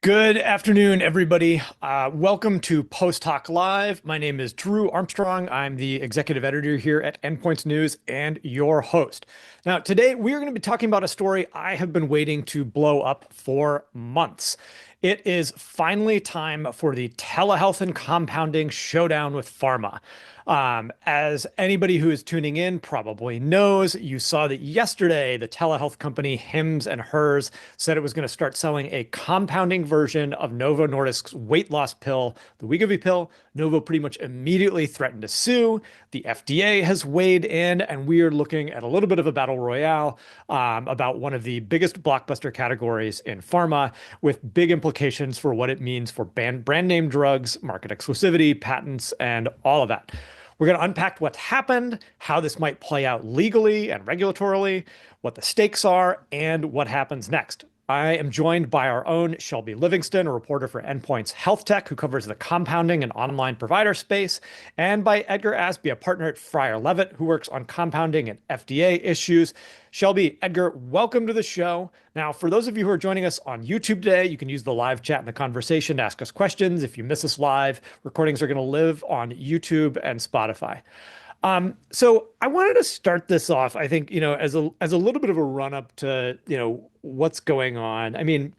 Good afternoon, everybody. Welcome to Post Talk Live. My name is Drew Armstrong. I'm the executive editor here at Endpoints News and your host. Now, today we are going to be talking about a story I have been waiting to blow up for months. It is finally time for the telehealth and compounding showdown with pharma. As anybody who is tuning in probably knows, you saw that yesterday the telehealth company Hims and Hers said it was going to start selling a compounding version of Novo Nordisk's weight loss pill, the Wegovy pill. Novo pretty much immediately threatened to sue. The FDA has weighed in, and we are looking at a little bit of a battle royale about one of the biggest blockbuster categories in pharma, with big implications for what it means for brand name drugs, market exclusivity, patents, and all of that. We're going to unpack what's happened, how this might play out legally and regulatorily, what the stakes are, and what happens next. I am joined by our own Shelby Livingston, a reporter for Endpoints Health Tech, who covers the compounding and online provider space, and by Edgar Asby, a partner at Fryer Levitt, who works on compounding and FDA issues. Shelby, Edgar, welcome to the show. Now, for those of you who are joining us on YouTube today, you can use the live chat and the conversation to ask us questions. If you miss us live, recordings are going to live on YouTube and Spotify. So I wanted to start this off, I think, as a little bit of a run up to, what's going on. I mean,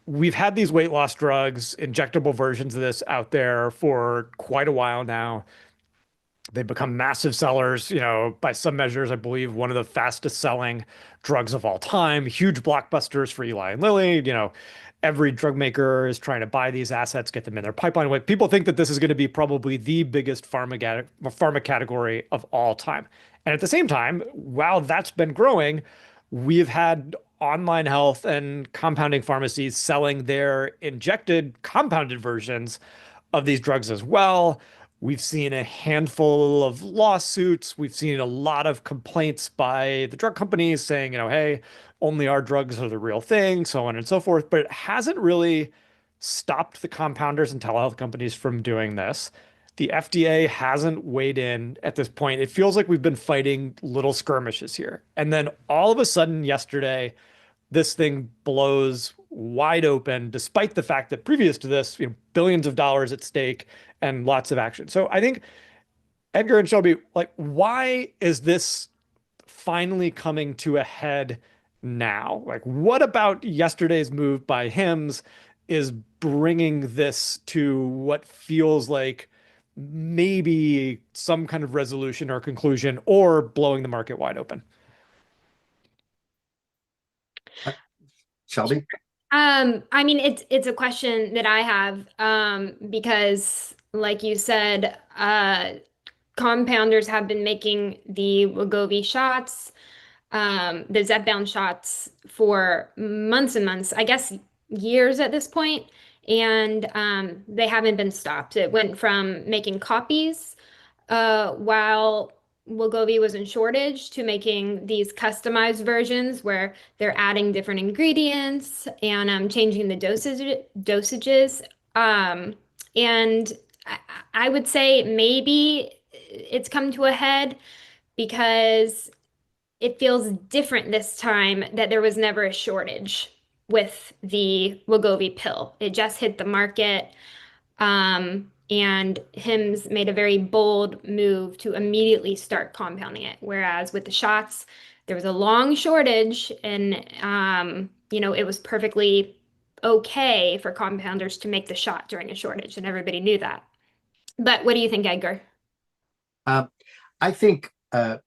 we've had these weight loss drugs, injectable versions of this out there for quite a while now. They've become massive sellers, by some measures, I believe one of the fastest selling drugs of all time, huge blockbusters for Eli and Lilly. Every drug maker is trying to buy these assets, get them in their pipeline. People think that this is going to be probably the biggest pharma category of all time. And at the same time, while that's been growing, we've had online health and compounding pharmacies selling their injected compounded versions of these drugs as well. We've seen a handful of lawsuits. We've seen a lot of complaints by the drug companies saying, hey, only our drugs are the real thing, so on and so forth. But it hasn't really stopped the compounders and telehealth companies from doing this. The FDA hasn't weighed in at this point. It feels like we've been fighting little skirmishes here. And then all of a sudden yesterday, this thing blows wide open, despite the fact that previous to this, billions of dollars at stake and lots of action. So I think, Edgar and Shelby, why is this finally coming to a head now? What about yesterday's move by Hims is bringing this to what feels like maybe some kind of resolution or conclusion, or blowing the market wide open? Shelby? I mean, it's a question that I have, because like you said, compounders have been making the Wegovy shots, the Zepbound shots for months and months, I guess years at this point, and they haven't been stopped. It went from making copies while Wegovy was in shortage to making these customized versions where they're adding different ingredients and changing the dosages. And I would say maybe it's come to a head because it feels different this time that there was never a shortage with the Wegovy pill. It just hit the market. And Hims made a very bold move to immediately start compounding it. Whereas with the shots, there was a long shortage and, it was perfectly okay for compounders to make the shot during a shortage, and everybody knew that. But what do you think, Edgar? I think there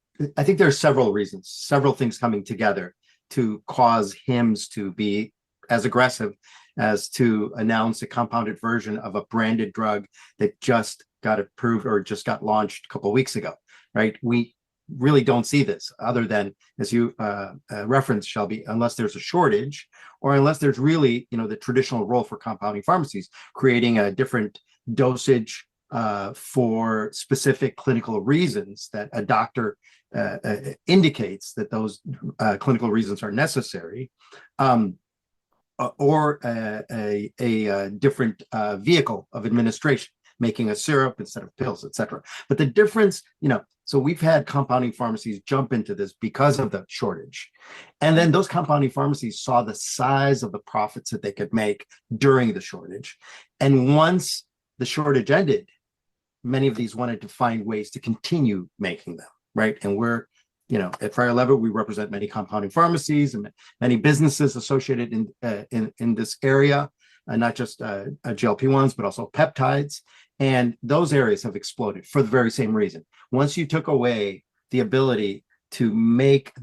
are several reasons, several things coming together to cause Hims to be as aggressive as to announce a compounded version of a branded drug that just got approved or just got launched a couple of weeks ago, right? We really don't see this other than, as you referenced, Shelby, unless there's a shortage or unless there's really, the traditional role for compounding pharmacies, creating a different dosage for specific clinical reasons that a doctor indicates that those clinical reasons are necessary. Or a different vehicle of administration making a syrup instead of pills, etc. But the difference, so we've had compounding pharmacies jump into this because of the shortage. And then those compounding pharmacies saw the size of the profits that they could make during the shortage. And once the shortage ended, many of these wanted to find ways to continue making them, right? And we're, at Friar Levitt, we represent many compounding pharmacies and many businesses associated in this area, not just GLP-1s, but also peptides. And those areas have exploded for the very same reason. Once you took away the ability to make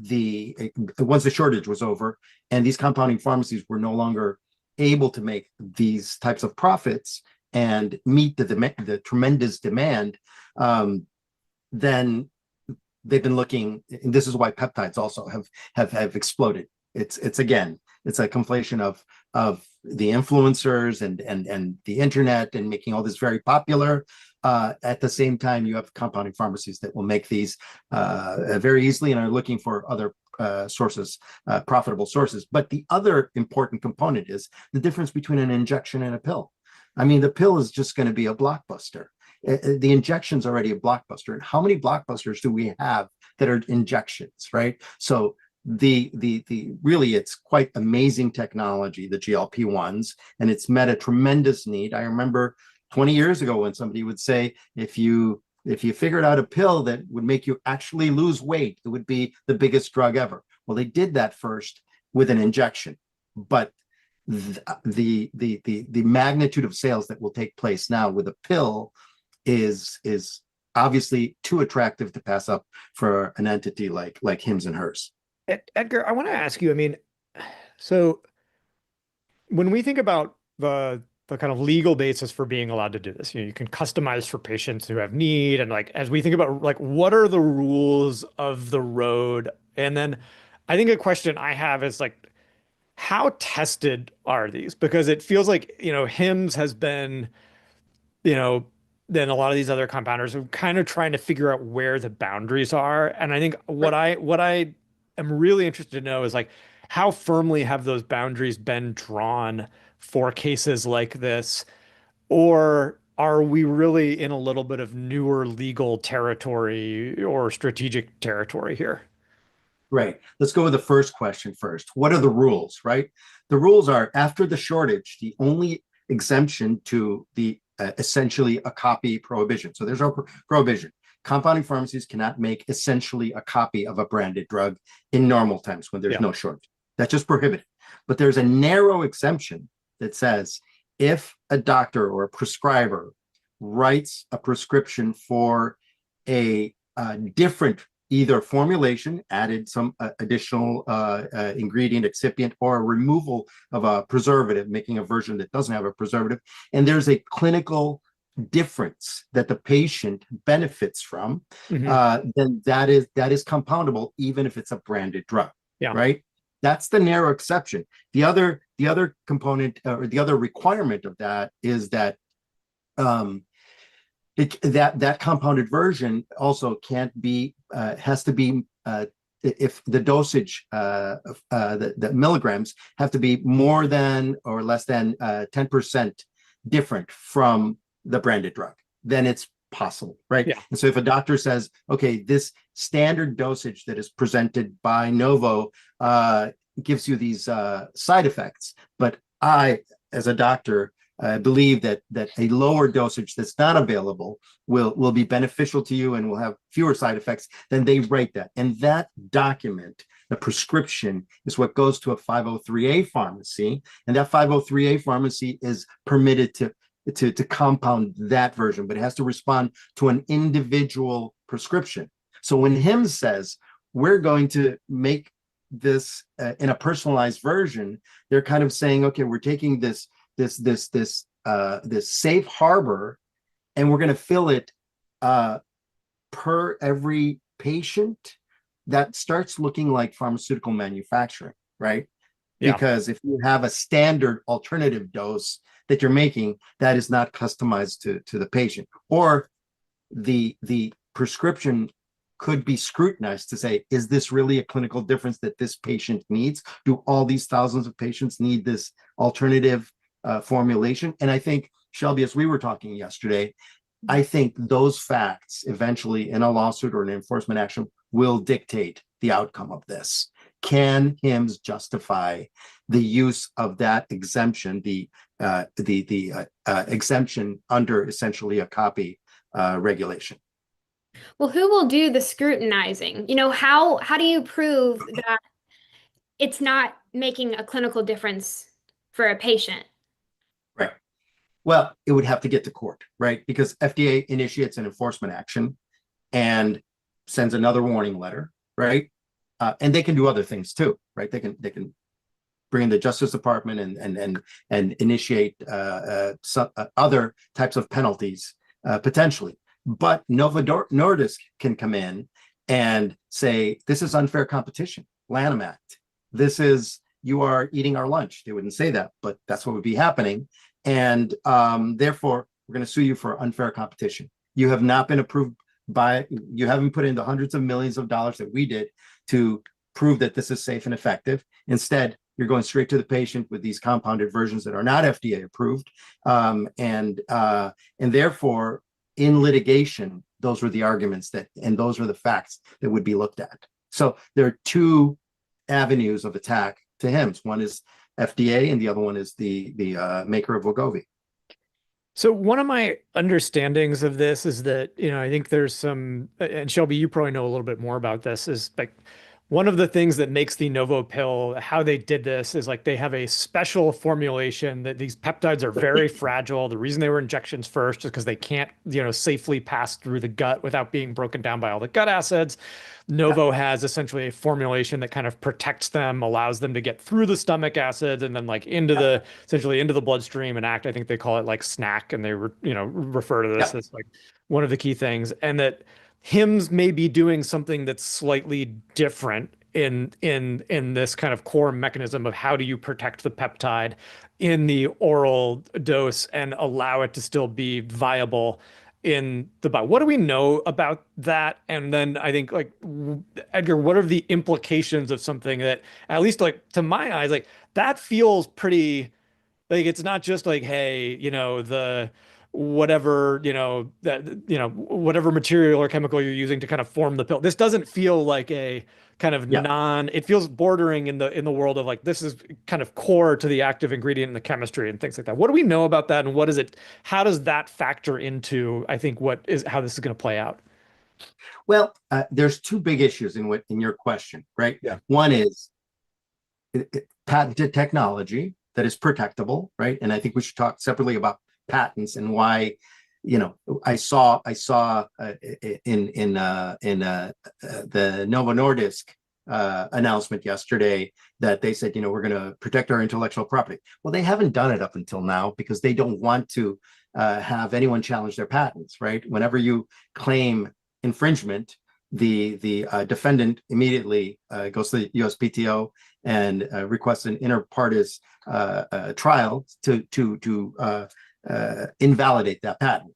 once the shortage was over and these compounding pharmacies were no longer able to make these types of profits and meet the tremendous demand, then they've been looking, and this is why peptides also have exploded. It's a conflation of the influencers and the internet and making all this very popular. At the same time, you have compounding pharmacies that will make these very easily and are looking for other sources, profitable sources. But the other important component is the difference between an injection and a pill. I mean, the pill is just going to be a blockbuster. The injection's already a blockbuster. And how many blockbusters do we have that are injections, right? So the really, it's quite amazing technology, the GLP-1s, and it's met a tremendous need. I remember 20 years ago when somebody would say, if you figured out a pill that would make you actually lose weight, it would be the biggest drug ever. Well, they did that first with an injection, but the magnitude of sales that will take place now with a pill is obviously too attractive to pass up for an entity like Hims and Hers. Edgar, I want to ask you, I mean, so when we think about the kind of legal basis for being allowed to do this, you can customize for patients who have need, and as we think about what are the rules of the road? And then I think a question I have is how tested are these? Because it feels like, Hims has been, then a lot of these other compounders are kind of trying to figure out where the boundaries are. And I think what I am really interested to know is how firmly have those boundaries been drawn for cases like this? Or are we really in a little bit of newer legal territory or strategic territory here? Right. Let's go with the first question first. What are the rules, right? The rules are, after the shortage, the only exemption to the essentially a copy prohibition. So there's no prohibition. Compounding pharmacies cannot make essentially a copy of a branded drug in normal times when there's no shortage. That's just prohibited. But there's a narrow exemption that says if a doctor or a prescriber writes a prescription for a different either formulation, added some additional ingredient, excipient, or a removal of a preservative, making a version that doesn't have a preservative, and there's a clinical difference that the patient benefits from, then that is compoundable, even if it's a branded drug, right? That's the narrow exception. The other component or the other requirement of that is that that compounded version also can't be has to be if the dosage the milligrams have to be more than or less than 10% different from the branded drug, then it's possible, right? And so if a doctor says, okay, this standard dosage that is presented by Novo gives you these side effects, but I, as a doctor, I believe that a lower dosage that's not available will be beneficial to you and will have fewer side effects, then they write that. And that document, the prescription, is what goes to a 503A pharmacy. And that 503A pharmacy is permitted to compound that version, but it has to respond to an individual prescription. So when Hims says, we're going to make this in a personalized version, they're kind of saying, okay, we're taking this safe harbor, and we're going to fill it per every patient. That starts looking like pharmaceutical manufacturing, right? Because if you have a standard alternative dose that you're making, that is not customized to the patient, or the prescription could be scrutinized to say, is this really a clinical difference that this patient needs? Do all these thousands of patients need this alternative formulation? And I think Shelby, as we were talking yesterday, I think those facts eventually in a lawsuit or an enforcement action will dictate the outcome of this. Can Hims justify the use of that exemption, the exemption under essentially a copy regulation? Well, who will do the scrutinizing? How do you prove that it's not making a clinical difference for a patient? Right. Well, it would have to get to court, right? Because FDA initiates an enforcement action and sends another warning letter, right? And they can do other things too, right? They can bring in the Justice Department and initiate some other types of penalties potentially. But Novo Nordisk can come in and say, this is unfair competition, Lanham Act. This is, you are eating our lunch. They wouldn't say that, but that's what would be happening. And therefore, we're going to sue you for unfair competition. You have not been approved you haven't put in the hundreds of millions of dollars that we did to prove that this is safe and effective. Instead, you're going straight to the patient with these compounded versions that are not FDA approved. And therefore, in litigation, those were the arguments and those were the facts that would be looked at. So there are two avenues of attack to Hims. One is FDA, and the other one is the maker of Wegovy. So one of my understandings of this is that, I think there's some, and Shelby, you probably know a little bit more about this, is like one of the things that makes the Novo pill, how they did this is like they have a special formulation that these peptides are very fragile. The reason they were injections first is because they can't, safely pass through the gut without being broken down by all the gut acids. Novo has essentially a formulation that kind of protects them, allows them to get through the stomach acids and then like essentially into the bloodstream and act. I think they call it like snack, and they refer to this as like one of the key things. And that Hims may be doing something that's slightly different in this kind of core mechanism of how do you protect the peptide in the oral dose and allow it to still be viable in the body. What do we know about that? And then I think, like, Edgar, what are the implications of something that, at least like to my eyes, like that feels pretty, like it's not just like, hey, the whatever, whatever material or chemical you're using to kind of form the pill. This doesn't feel like a kind of it feels bordering in the world of like, this is kind of core to the active ingredient in the chemistry and things like that. What do we know about that? And how does that factor into, I think, how this is going to play out? Well, there's two big issues in your question, right? Yeah. One is patented technology that is protectable, right? And I think we should talk separately about patents and why. I saw in the Novo Nordisk announcement yesterday that they said, we're going to protect our intellectual property. Well, they haven't done it up until now because they don't want to have anyone challenge their patents, right? Whenever you claim infringement, the defendant immediately goes to the USPTO and requests an inter partes trial to invalidate that patent.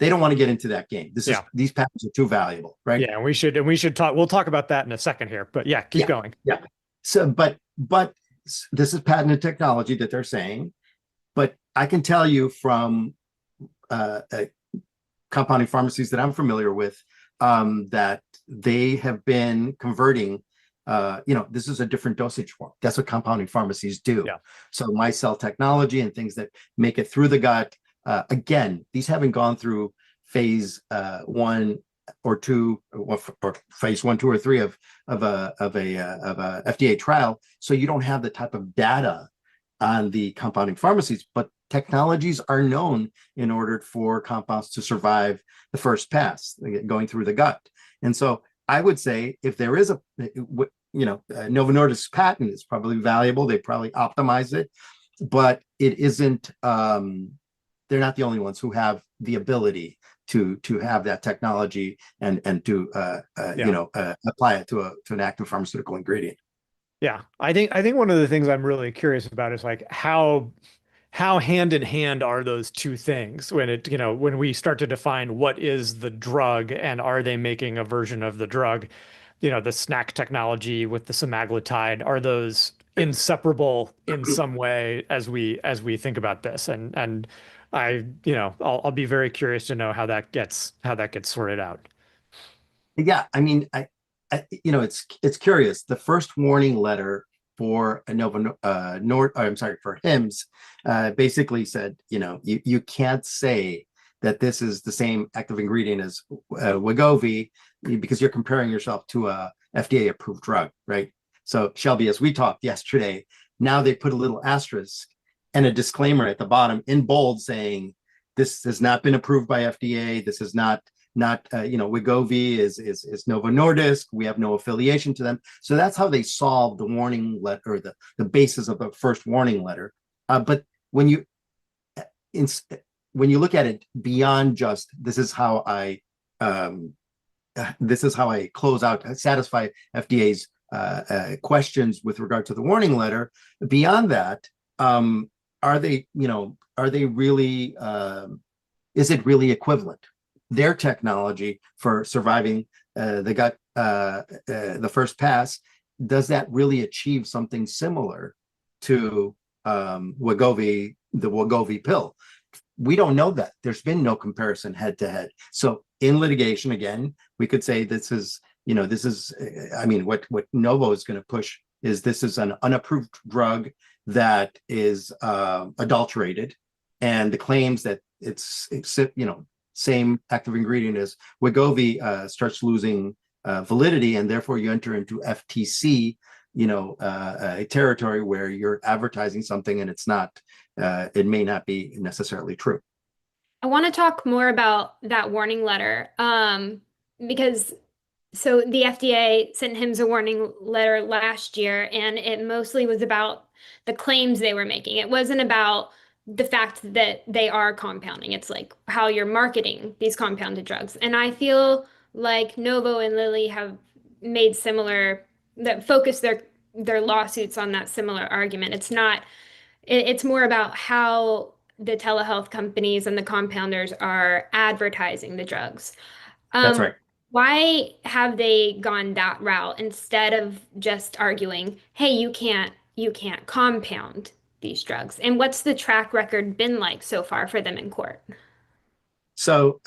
They don't want to get into that game. These patents are too valuable, right? Yeah, and we should talk. We'll talk about that in a second here. But yeah, keep going. Yeah. So, but this is patented technology that they're saying. But I can tell you from compounding pharmacies that I'm familiar with that they have been converting. This is a different dosage form. That's what compounding pharmacies do. Yeah. So micelle technology and things that make it through the gut. Again, these haven't gone through phase 1 or 2, or phase 1, 2, or 3 of a FDA trial. So you don't have the type of data on the compounding pharmacies, but technologies are known in order for compounds to survive the first pass, going through the gut. And so I would say if there is Novo Nordisk's patent is probably valuable. They probably optimize it, but it isn't. They're not the only ones who have the ability to have that technology and to apply it to an active pharmaceutical ingredient. Yeah, I think one of the things I'm really curious about is like how hand in hand are those two things when we start to define what is the drug and are they making a version of the drug, the snack technology with the semaglutide, are those inseparable in some way as we think about this? And I'll be very curious to know how that gets sorted out. Yeah, I mean, it's curious. The first warning letter for a I'm sorry, for Hims, basically said, you can't say that this is the same active ingredient as Wegovy because you're comparing yourself to a FDA approved drug, right? So Shelby, as we talked yesterday, now they put a little asterisk and a disclaimer at the bottom in bold saying this has not been approved by FDA. This is not Wegovy is Novo Nordisk. We have no affiliation to them. So that's how they solved the warning letter, or the basis of the first warning letter. But when you look at it beyond just this is how I satisfy FDA's questions with regard to the warning letter. Beyond that, are they really? Is it really equivalent? Their technology for surviving the first pass, does that really achieve something similar to Wegovy, the Wegovy pill? We don't know that. There's been no comparison head to head. So in litigation, again, we could say this is what Novo is going to push is this is an unapproved drug that is adulterated, and the claims that it's same active ingredient as Wegovy starts losing validity, and therefore you enter into FTC, a territory where you're advertising something and it's not, it may not be necessarily true. I want to talk more about that warning letter, because so the FDA sent Hims a warning letter last year, and it mostly was about the claims they were making. It wasn't about the fact that they are compounding. It's like how you're marketing these compounded drugs. And I feel like Novo and Lilly have made that focus their lawsuits on that similar argument. It's more about how the telehealth companies and the compounders are advertising the drugs. That's right. Why have they gone that route instead of just arguing, hey, you can't compound these drugs? And what's the track record been like so far for them in court? So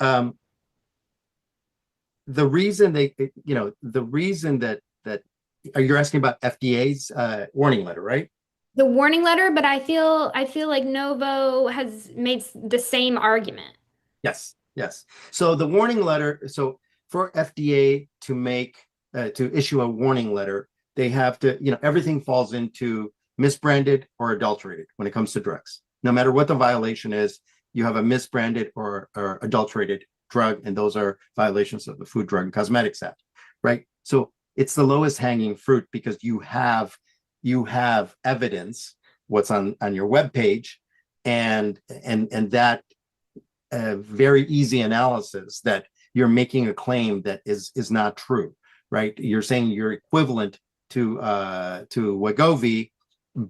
the reason that you're asking about FDA's warning letter, right? The warning letter, but I feel like Novo has made the same argument. Yes. So the warning letter, so for FDA to issue a warning letter, they have to, everything falls into misbranded or adulterated when it comes to drugs. No matter what the violation is, you have a misbranded or adulterated drug, and those are violations of the Food, Drug, and Cosmetics Act, right? So it's the lowest hanging fruit because you have evidence, what's on your webpage, and that very easy analysis that you're making a claim that is not true, right? You're saying you're equivalent to Wegovy,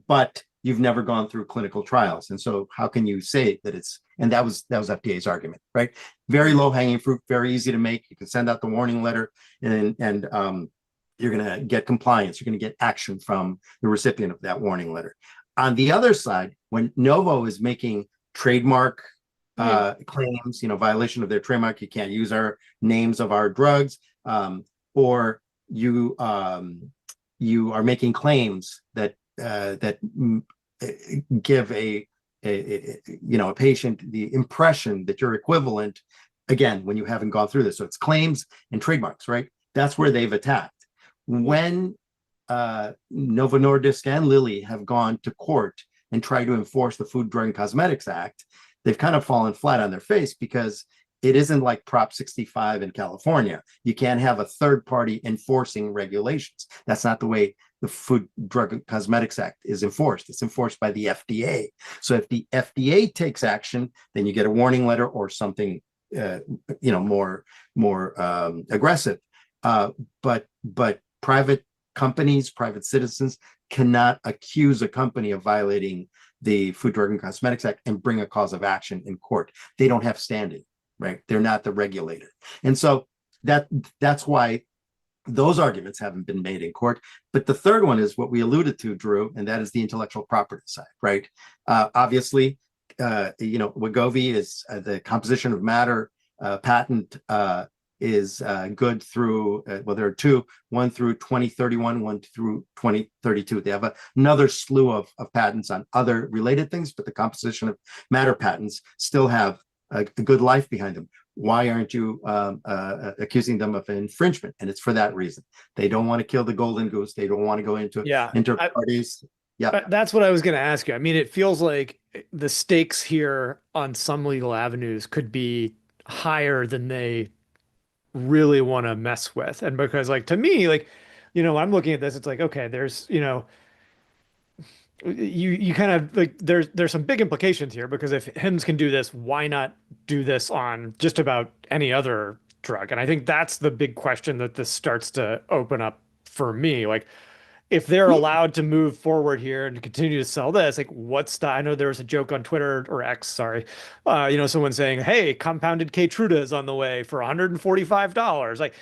but you've never gone through clinical trials, and so how can you say that it's? And that was FDA's argument, right? Very low hanging fruit, very easy to make. You can send out the warning letter, and you're going to get compliance. You're going to get action from the recipient of that warning letter. On the other side, when Novo is making trademark claims, violation of their trademark, you can't use our names of our drugs, or you are making claims that give a patient the impression that you're equivalent, again, when you haven't gone through this. So it's claims and trademarks, right? That's where they've attacked. When Novo Nordisk and Lilly have gone to court and tried to enforce the Food, Drug, and Cosmetics Act, they've kind of fallen flat on their face because it isn't like Prop 65 in California. You can't have a third party enforcing regulations. That's not the way the Food, Drug, and Cosmetics Act is enforced. It's enforced by the FDA. So if the FDA takes action, then you get a warning letter or something, more aggressive. But private companies, private citizens cannot accuse a company of violating the Food, Drug, and Cosmetics Act and bring a cause of action in court. They don't have standing, right? They're not the regulator. And so that's why those arguments haven't been made in court. But the third one is what we alluded to, Drew, and that is the intellectual property side, right? Obviously, Wegovy is the composition of matter patent is good through, well, there are two, one through 2031, one through 2032. They have another slew of patents on other related things, but the composition of matter patents still have a good life behind them. Why aren't you accusing them of infringement? And it's for that reason. They don't want to kill the golden goose. They don't want to go into parties. Yeah, that's what I was going to ask you. I mean, it feels like the stakes here on some legal avenues could be higher than they really want to mess with. And because, like, to me, like, when I'm looking at this, it's like, okay, there's, you kind of like there's some big implications here, because if Hims can do this, why not do this on just about any other drug? And I think that's the big question that this starts to open up for me. Like, if they're allowed to move forward here and continue to sell this, like, I know there was a joke on Twitter, or X, sorry, someone saying, hey, compounded Keytruda is on the way for $145. Like,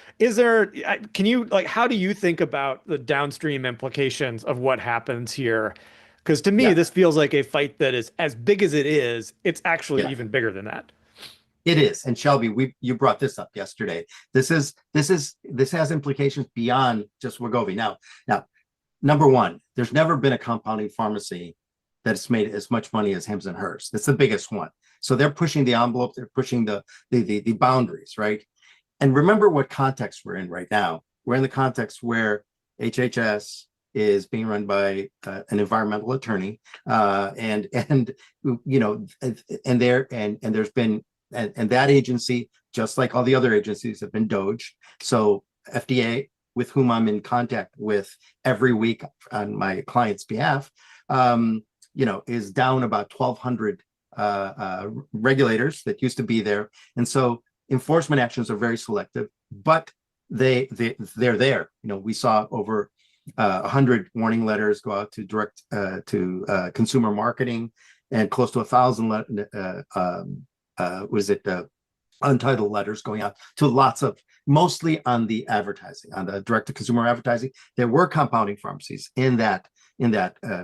how do you think about the downstream implications of what happens here? Because to me, this feels like a fight that is as big as it is. It's actually even bigger than that. It is. And Shelby, you brought this up yesterday. This has implications beyond just Wegovy. Now, number one, there's never been a compounding pharmacy that's made as much money as Hims and Hers. That's the biggest one. So they're pushing the envelope. They're pushing the boundaries, right? And remember what context we're in right now. We're in the context where HHS is being run by an environmental attorney, and that agency, just like all the other agencies, have been Doge. So FDA, with whom I'm in contact with every week on my client's behalf, is down about 1,200 regulators that used to be there. And so enforcement actions are very selective, but they're there. We saw over 100 warning letters go out to direct to consumer marketing, and close to 1,000 untitled letters going out to lots of, mostly on the advertising, on the direct to consumer advertising. There were compounding pharmacies in that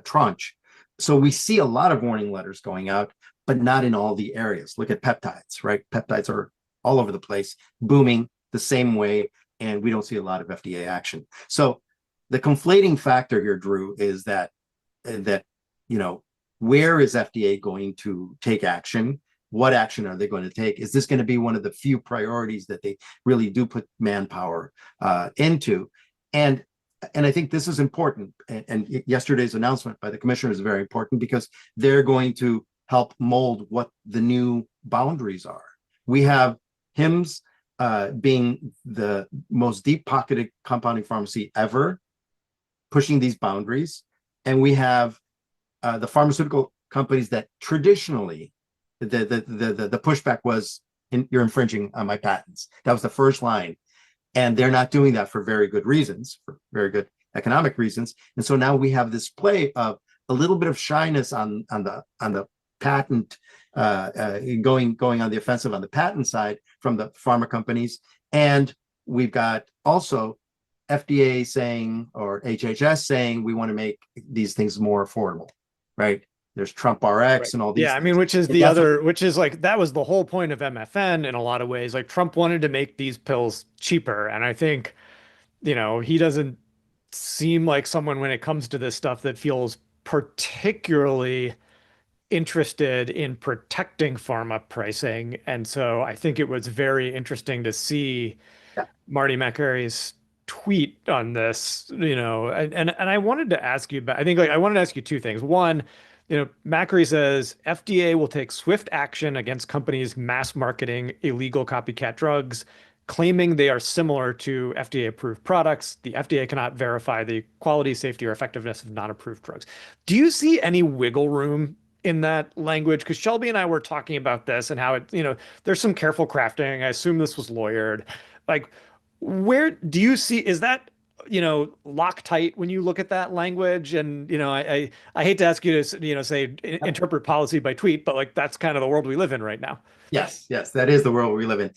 tranche. So we see a lot of warning letters going out, but not in all the areas. Look at peptides, right? Peptides are all over the place, booming the same way, and we don't see a lot of FDA action. So the conflating factor here, Drew, is that where is FDA going to take action? What action are they going to take? Is this going to be one of the few priorities that they really do put manpower into? And I think this is important. And yesterday's announcement by the commissioner is very important, because they're going to help mold what the new boundaries are. We have Hims being the most deep-pocketed compounding pharmacy ever, pushing these boundaries. And we have the pharmaceutical companies that traditionally, the pushback was, you're infringing on my patents. That was the first line. And they're not doing that for very good reasons, for very good economic reasons. And so now we have this play of a little bit of shyness on the patent, going on the offensive on the patent side from the pharma companies. And we've got also FDA saying, or HHS saying, we want to make these things more affordable, right? There's Trump RX and all these. Yeah, I mean, which is like, that was the whole point of MFN in a lot of ways. Like, Trump wanted to make these pills cheaper. And I think, he doesn't seem like someone, when it comes to this stuff, that feels particularly interested in protecting pharma pricing. And so I think it was very interesting to see Marty McCary's tweet on this, and I wanted to ask you about, I wanted to ask you two things. One, Macri says FDA will take swift action against companies mass marketing illegal copycat drugs, claiming they are similar to FDA-approved products. The FDA cannot verify the quality, safety, or effectiveness of non-approved drugs. Do you see any wiggle room in that language? Because Shelby and I were talking about this and how there's some careful crafting. I assume this was lawyered. Like, where do you see, is that Loctite when you look at that language? And I hate to ask you to say interpret policy by tweet, but like, that's kind of the world we live in right now. Yes, that is the world we live in.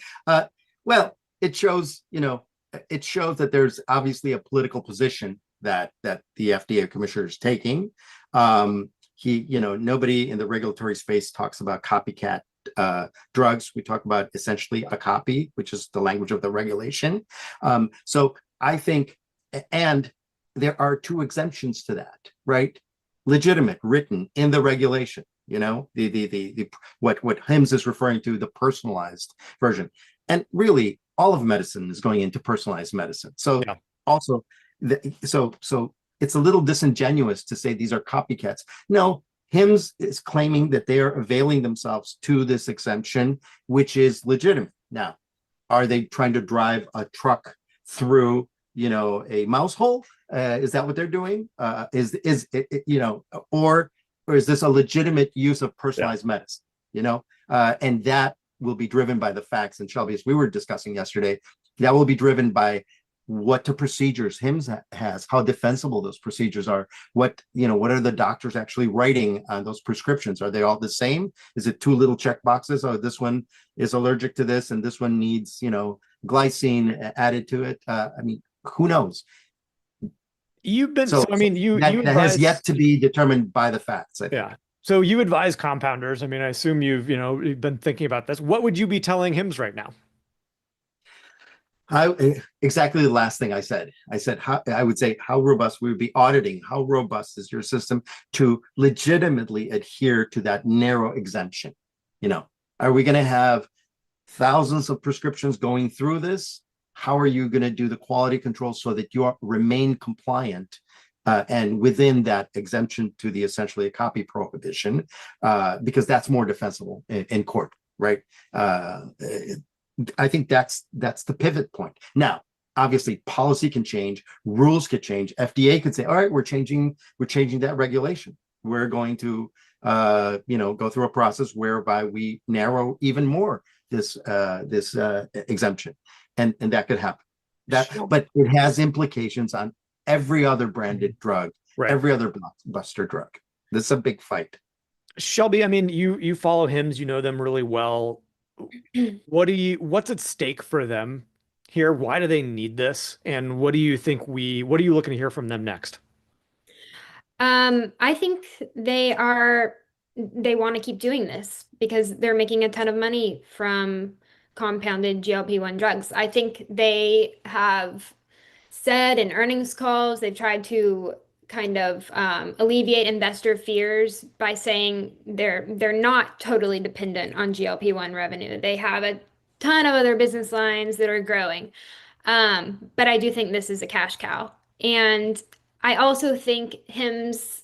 Well, it shows that there's obviously a political position that the FDA commissioner is taking. Nobody in the regulatory space talks about copycat drugs. We talk about essentially a copy, which is the language of the regulation. So I think, and there are two exemptions to that, right? Legitimate, written in the regulation. The what Hims is referring to, the personalized version, and really all of medicine is going into personalized medicine. So Yeah. also, so it's a little disingenuous to say these are copycats. No, Hims is claiming that they are availing themselves to this exemption, which is legitimate. Now, are they trying to drive a truck through, a mouse hole? Is that what they're doing? Or is this a legitimate use of personalized medicine? And that will be driven by the facts. And Shelby, as we were discussing yesterday, that will be driven by what the procedures Hims has, how defensible those procedures are, what are the doctors actually writing on those prescriptions? Are they all the same? Is it two little check boxes? Oh, this one is allergic to this, and this one needs, glycine added to it. Who knows? That has yet to be determined by the facts, I think. Yeah. So you advise compounders. I assume you've been thinking about this. What would you be telling Hims right now? Exactly the last thing I said. I would say how robust we would be auditing. How robust is your system to legitimately adhere to that narrow exemption? Are we going to have thousands of prescriptions going through this? How are you going to do the quality control so that you remain compliant and within that exemption to the essentially a copy prohibition? Because that's more defensible in court, right? I think that's the pivot point. Now, obviously, policy can change, rules could change. FDA could say, "All right, we're changing that regulation. We're going to, go through a process whereby we narrow even more this exemption," and that could happen. But it has implications on every other branded drug, right, every other blockbuster drug. This is a big fight. Shelby, you follow Hims, you know them really well. What's at stake for them here? Why do they need this? And what are you looking to hear from them next? I think they want to keep doing this because they're making a ton of money from compounded GLP-1 drugs. I think they have said in earnings calls, they've tried to kind of alleviate investor fears by saying they're not totally dependent on GLP-1 revenue. They have a ton of other business lines that are growing. But I do think this is a cash cow. And I also think Hims,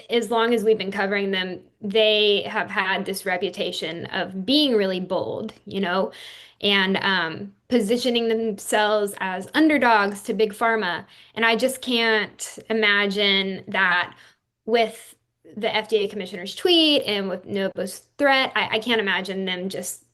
as long as we've been covering them, they have had this reputation of being really bold, and positioning themselves as underdogs to big pharma. And I just can't imagine that with the FDA commissioner's tweet and with Novo's threat, I can't imagine them just,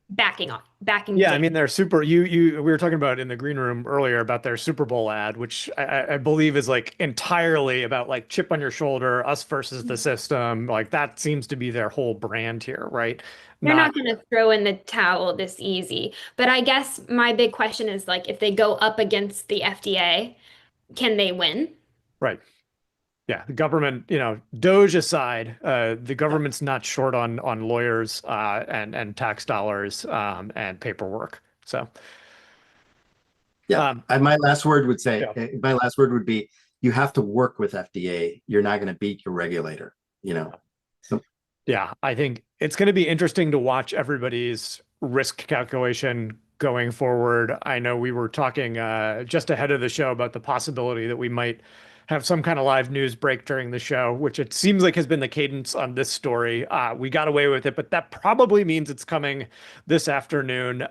backing off, backing Yeah, down. they're super. We were talking about in the green room earlier about their Super Bowl ad, which I believe is like entirely about like chip on your shoulder, us versus the system. Like that seems to be their whole brand here, right? They're not going to throw in the towel this easy. But I guess my big question is like, if they go up against the FDA, can they win? Right. Yeah, the government, Doge aside, the government's not short on lawyers and tax dollars and paperwork. So, yeah, my last word would be you have to work with FDA. You're not going to beat your regulator. So, yeah, I think it's going to be interesting to watch everybody's risk calculation going forward. I know we were talking just ahead of the show about the possibility that we might have some kind of live news break during the show, which it seems like has been the cadence on this story. We got away with it, but that probably means it's coming this afternoon.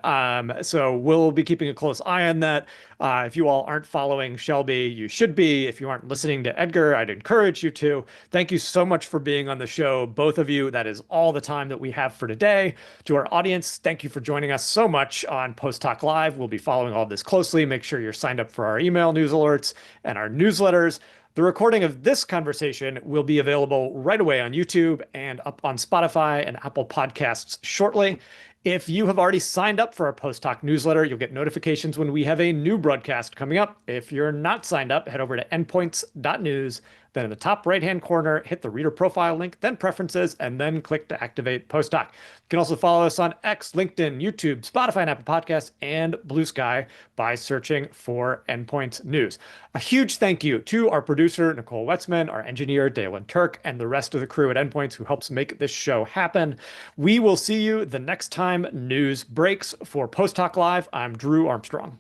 So we'll be keeping a close eye on that. If you all aren't following Shelby, you should be. If you aren't listening to Edgar, I'd encourage you to. Thank you so much for being on the show, both of you. That is all the time that we have for today. To our audience, thank you for joining us so much on Post Talk Live. We'll be following all this closely. Make sure you're signed up for our email news alerts and our newsletters. The recording of this conversation will be available right away on YouTube and up on Spotify and Apple Podcasts shortly. If you have already signed up for our Post Talk newsletter, you'll get notifications when we have a new broadcast coming up. If you're not signed up, head over to endpoints.news. Then in the top right-hand corner, hit the reader profile link, then preferences, and then click to activate Post Talk. You can also follow us on X, LinkedIn, YouTube, Spotify, and Apple Podcasts, and Blue Sky by searching for Endpoints News. A huge thank you to our producer, Nicole Wetzman, our engineer, Dalen Turk, and the rest of the crew at Endpoints who helps make this show happen. We will see you the next time news breaks. For Post Talk Live, I'm Drew Armstrong.